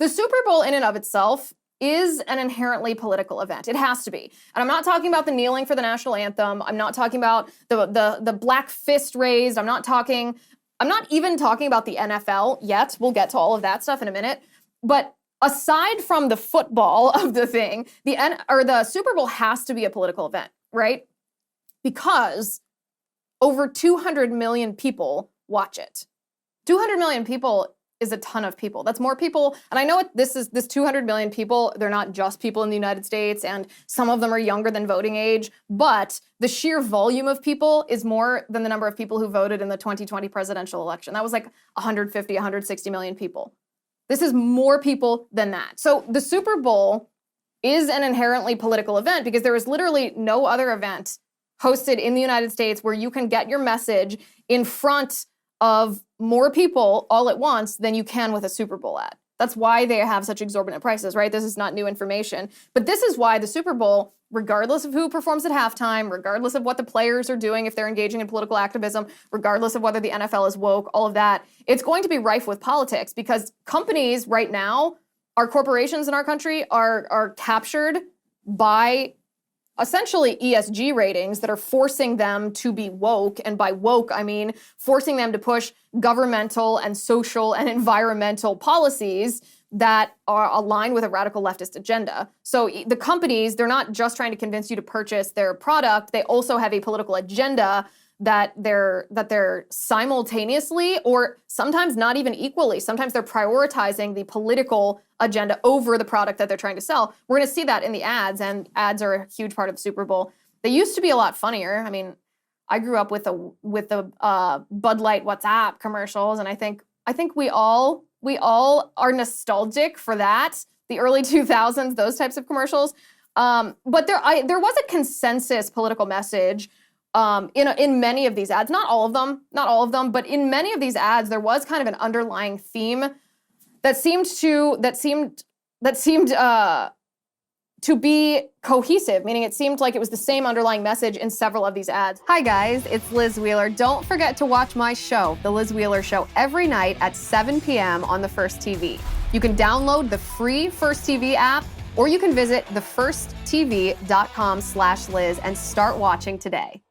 The Super Bowl in and of itself is an inherently political event. It has to be. And I'm not talking about the kneeling for the national anthem. I'm not talking about the black fist raised. I'm not even talking about the NFL yet. We'll get to all of that stuff in a minute. But aside from the football of the thing, the Super Bowl has to be a political event, right? Because over 200 million people watch it. 200 million people is a ton of people. That's more people. And I know this 200 million people, they're not just people in the United States, and some of them are younger than voting age, but the sheer volume of people is more than the number of people who voted in the 2020 presidential election. That was like 150, 160 million people. This is more people than that. So the Super Bowl is an inherently political event because there is literally no other event hosted in the United States where you can get your message in front of more people all at once than you can with a Super Bowl ad. That's why they have such exorbitant prices, right? This is not new information. But this is why the Super Bowl, regardless of who performs at halftime, regardless of what the players are doing, if they're engaging in political activism, regardless of whether the NFL is woke, all of that, it's going to be rife with politics because companies right now, our corporations in our country are captured by essentially ESG ratings that are forcing them to be woke. And by woke, I mean forcing them to push governmental and social and environmental policies that are aligned with a radical leftist agenda. So the companies, they're not just trying to convince you to purchase their product, they also have a political agenda that they're simultaneously, or sometimes not even equally, sometimes they're prioritizing the political agenda over the product that they're trying to sell. We're going to see that in the ads, and ads are a huge part of the Super Bowl. They used to be a lot funnier. I mean, I grew up with the Bud Light WhatsApp commercials, and I think we all are nostalgic for that. The early 2000s, those types of commercials. But there was a consensus political message in many of these ads, not all of them, but in many of these ads, there was kind of an underlying theme that seemed to be cohesive, meaning it seemed like it was the same underlying message in several of these ads. Hi guys, it's Liz Wheeler. Don't forget to watch my show, The Liz Wheeler Show, every night at 7 p.m. on the First TV. You can download the free First TV app, or you can visit thefirsttv.com/Liz and start watching today.